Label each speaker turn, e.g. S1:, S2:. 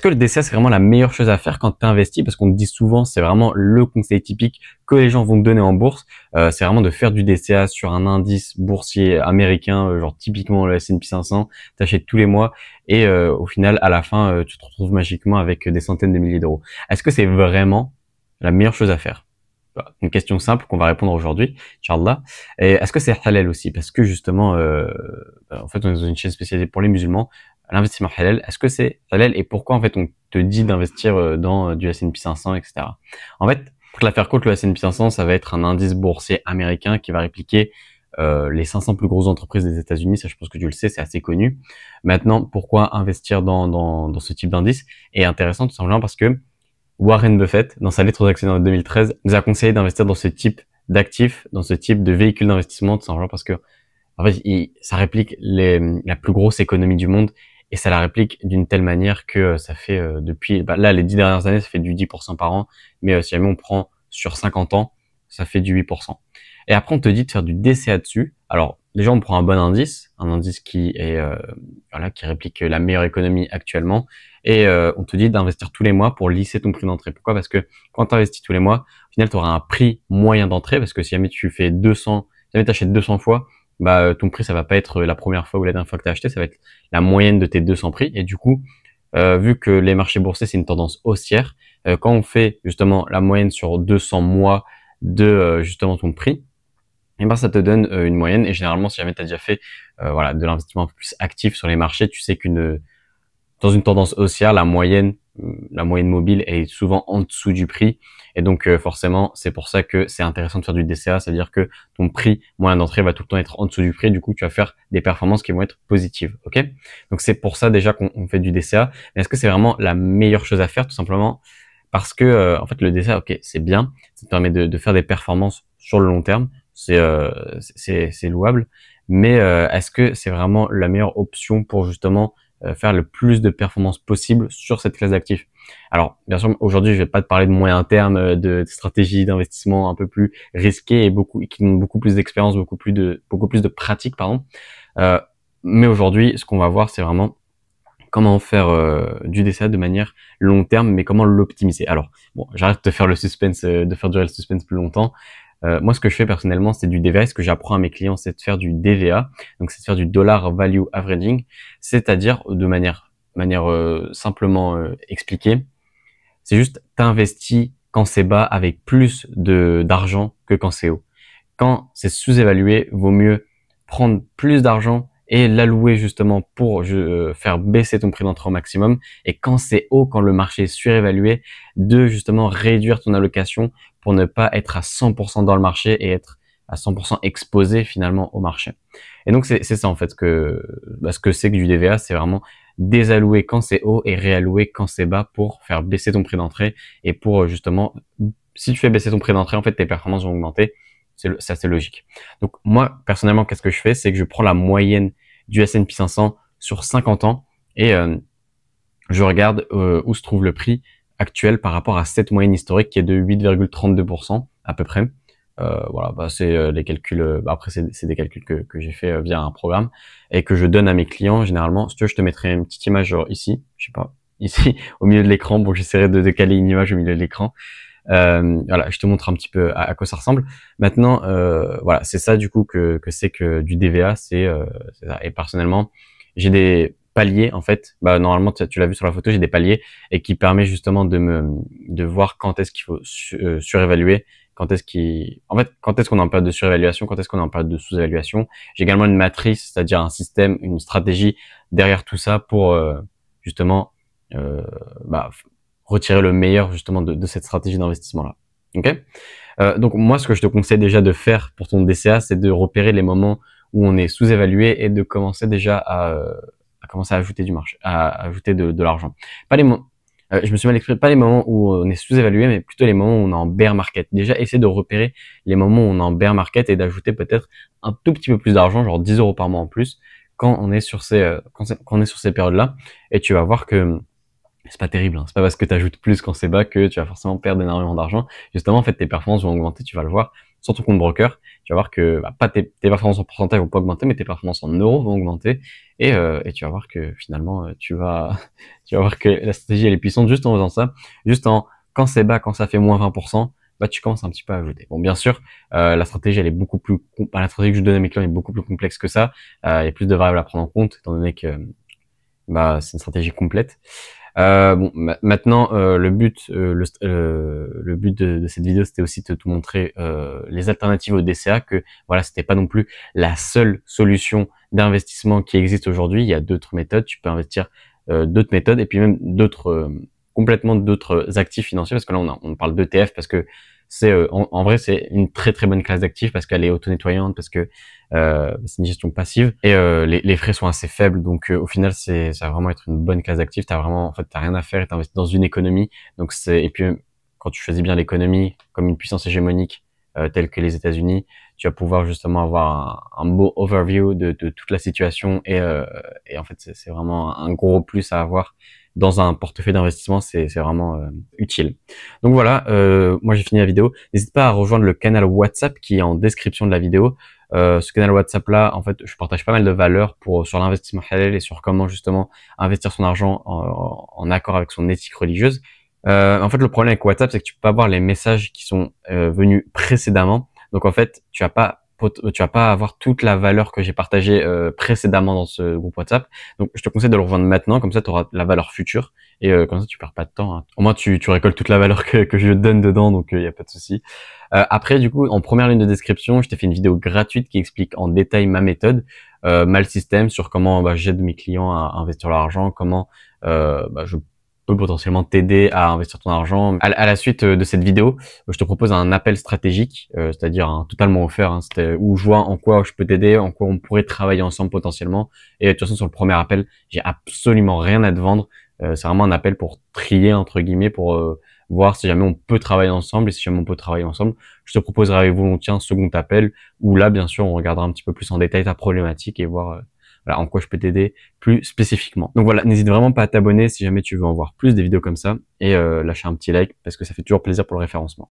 S1: que le DCA, c'est vraiment la meilleure chose à faire quand tu investis? Parce qu'on te dit souvent, c'est vraiment le conseil typique que les gens vont te donner en bourse. C'est vraiment de faire du DCA sur un indice boursier américain, genre typiquement le S&P 500, t'achètes tous les mois et au final, à la fin, tu te retrouves magiquement avec des centaines de milliers d'euros. Est-ce que c'est vraiment la meilleure chose à faire? Voilà, une question simple qu'on va répondre aujourd'hui, Inch'Allah. Et est-ce que c'est halal aussi? Parce que justement, en fait, on est dans une chaîne spécialisée pour les musulmans. L'investissement halal, est-ce que c'est halal et pourquoi en fait on te dit d'investir dans du S&P 500, etc. En fait, pour te la faire courte, le S&P 500, ça va être un indice boursier américain qui va répliquer les 500 plus grosses entreprises des États-Unis. Ça, je pense que tu le sais, c'est assez connu. Maintenant, pourquoi investir dans ce type d'indice est intéressant tout simplement parce que Warren Buffett, dans sa lettre aux actionnaires de 2013, nous a conseillé d'investir dans ce type d'actifs, dans ce type de véhicule d'investissement, tout simplement parce que en fait, ça réplique la plus grosse économie du monde et ça la réplique d'une telle manière que ça fait depuis là les 10 dernières années, ça fait du 10% par an, mais si jamais on prend sur 50 ans, ça fait du 8%. Et après on te dit de faire du DCA dessus. Alors déjà on prend un bon indice, un indice qui est voilà, qui réplique la meilleure économie actuellement et on te dit d'investir tous les mois pour lisser ton prix d'entrée. Pourquoi? Parce que quand tu investis tous les mois, au final tu auras un prix moyen d'entrée parce que si jamais tu fais 200, si jamais tu achètes 200 fois, ton prix ça va pas être la première fois ou la dernière fois que tu as acheté, ça va être la moyenne de tes 200 prix. Et du coup, vu que les marchés boursiers c'est une tendance haussière, quand on fait justement la moyenne sur 200 mois de justement ton prix, et ça te donne une moyenne. Et généralement, si jamais tu as déjà fait voilà de l'investissement un peu plus actif sur les marchés, tu sais dans une tendance haussière, la moyenne mobile est souvent en dessous du prix. Et donc forcément, c'est pour ça que c'est intéressant de faire du DCA, c'est-à-dire que ton prix moyen d'entrée va tout le temps être en dessous du prix. Du coup, tu vas faire des performances qui vont être positives. Ok? Donc c'est pour ça déjà qu'on fait du DCA. Mais est-ce que c'est vraiment la meilleure chose à faire? Tout simplement parce que en fait le DCA, ok, c'est bien, ça te permet de faire des performances sur le long terme. C'est louable. Mais est-ce que c'est vraiment la meilleure option pour justement faire le plus de performances possible sur cette classe d'actifs? Alors, bien sûr, aujourd'hui, je vais pas te parler de moyen terme, de stratégies d'investissement un peu plus risquées et qui ont beaucoup plus d'expérience, beaucoup plus de pratique, pardon. Euh, mais aujourd'hui, ce qu'on va voir, c'est vraiment comment faire du DCA de manière long terme, mais comment l'optimiser. Alors, bon, j'arrête de te faire le suspense, de faire durer le suspense plus longtemps. Moi, ce que je fais personnellement, c'est du DVA. Ce que j'apprends à mes clients, c'est de faire du DVA. Donc, c'est de faire du dollar value averaging, c'est-à-dire de manière simplement expliquée. C'est juste t'investis quand c'est bas avec plus d'argent que quand c'est haut. Quand c'est sous-évalué, vaut mieux prendre plus d'argent et l'allouer justement pour faire baisser ton prix d'entrée au maximum. Et quand c'est haut, quand le marché est surévalué, de justement réduire ton allocation pour ne pas être à 100% dans le marché et être à 100% exposé finalement au marché. Et donc c'est ça en fait ce que c'est que du DVA, c'est vraiment désallouer quand c'est haut et réallouer quand c'est bas pour faire baisser ton prix d'entrée et pour justement, si tu fais baisser ton prix d'entrée, en fait tes performances vont augmenter. C'est assez logique. Donc moi personnellement, qu'est-ce que je fais? C'est que je prends la moyenne du S&P 500 sur 50 ans et je regarde où se trouve le prix actuel par rapport à cette moyenne historique qui est de 8,32% à peu près. Voilà, c'est les calculs. Après, c'est des calculs que j'ai fait via un programme et que je donne à mes clients généralement. Si tu veux, je te mettrai une petite image genre ici, je sais pas, ici au milieu de l'écran. Bon, j'essaierai de caler une image au milieu de l'écran. Voilà, je te montre un petit peu à quoi ça ressemble. Maintenant, voilà, c'est ça du coup que c'est que du DVA, c'est ça. Et personnellement, j'ai des paliers en fait. Normalement, tu l'as vu sur la photo, j'ai des paliers et qui permet justement de voir quand est-ce qu'il faut surévaluer, quand est-ce qu'on est en période de surévaluation, quand est-ce qu'on est en période de sous-évaluation. J'ai également une matrice, c'est-à-dire un système, une stratégie derrière tout ça pour justement retirer le meilleur justement de cette stratégie d'investissement là. Ok. Donc moi, ce que je te conseille déjà de faire pour ton DCA, c'est de repérer les moments où on est sous-évalué et de commencer déjà à commencer à ajouter du marché, à ajouter de l'argent. Pas les moments, je me suis mal exprimé, pas les moments où on est sous-évalué, mais plutôt les moments où on est en bear market. Déjà, essayer de repérer les moments où on est en bear market et d'ajouter peut-être un tout petit peu plus d'argent, genre 10 € par mois en plus, quand on est sur ces périodes-là. Et tu vas voir que c'est pas terrible, hein. C'est pas parce que tu ajoutes plus quand c'est bas que tu vas forcément perdre énormément d'argent. Justement, en fait, tes performances vont augmenter, tu vas le voir. sur ton compte broker, tu vas voir que pas tes performances en pourcentage vont pas augmenter, mais tes performances en euros vont augmenter. Et tu vas voir que finalement, tu vas voir que la stratégie elle est puissante juste en faisant ça, juste en quand c'est bas, quand ça fait moins 20%, tu commences un petit peu à ajouter. Bon, bien sûr, la stratégie elle est beaucoup plus, la stratégie que je donne à mes clients est beaucoup plus complexe que ça. Il y a plus de variables à prendre en compte, étant donné que c'est une stratégie complète. Bon, maintenant, le but de cette vidéo, c'était aussi de te montrer les alternatives au DCA, que voilà, c'était pas non plus la seule solution d'investissement qui existe aujourd'hui. Il y a d'autres méthodes. Tu peux investir d'autres méthodes et puis même d'autres complètement d'autres actifs financiers, parce que là on parle d'ETF parce que c'est en vrai c'est une très très bonne classe d'actifs parce qu'elle est auto-nettoyante, parce que c'est une gestion passive et les frais sont assez faibles, donc au final ça va vraiment être une bonne classe d'actifs. T'as rien à faire et t'investis dans une économie, donc et puis quand tu choisis bien l'économie comme une puissance hégémonique telle que les États-Unis, tu vas pouvoir justement avoir un beau overview de toute la situation et en fait c'est vraiment un gros plus à avoir dans un portefeuille d'investissement. C'est vraiment utile. Donc voilà, moi j'ai fini la vidéo. N'hésite pas à rejoindre le canal WhatsApp qui est en description de la vidéo. Ce canal WhatsApp là, en fait, je partage pas mal de valeurs sur l'investissement halal et sur comment justement investir son argent en accord avec son éthique religieuse. En fait, le problème avec WhatsApp, c'est que tu peux pas voir les messages qui sont venus précédemment. Donc en fait, tu vas pas avoir toute la valeur que j'ai partagée précédemment dans ce groupe WhatsApp. Donc je te conseille de le rejoindre maintenant, comme ça tu auras la valeur future et comme ça tu perds pas de temps, hein. Au moins tu récoltes toute la valeur que je te donne dedans, donc il y a pas de souci. Après du coup, en première ligne de description, je t'ai fait une vidéo gratuite qui explique en détail ma méthode, le système, sur comment j'aide mes clients à investir leur argent, comment je peut potentiellement t'aider à investir ton argent. À la suite de cette vidéo, je te propose un appel stratégique, c'est-à-dire totalement offert, hein, où je vois en quoi je peux t'aider, en quoi on pourrait travailler ensemble potentiellement. Et de toute façon, sur le premier appel, j'ai absolument rien à te vendre. C'est vraiment un appel pour trier, entre guillemets, pour voir si jamais on peut travailler ensemble. Et si jamais on peut travailler ensemble, je te proposerai avec volontiers un second appel, où là, bien sûr, on regardera un petit peu plus en détail ta problématique et voir voilà, en quoi je peux t'aider plus spécifiquement. Donc voilà, n'hésite vraiment pas à t'abonner si jamais tu veux en voir plus des vidéos comme ça et lâcher un petit like parce que ça fait toujours plaisir pour le référencement.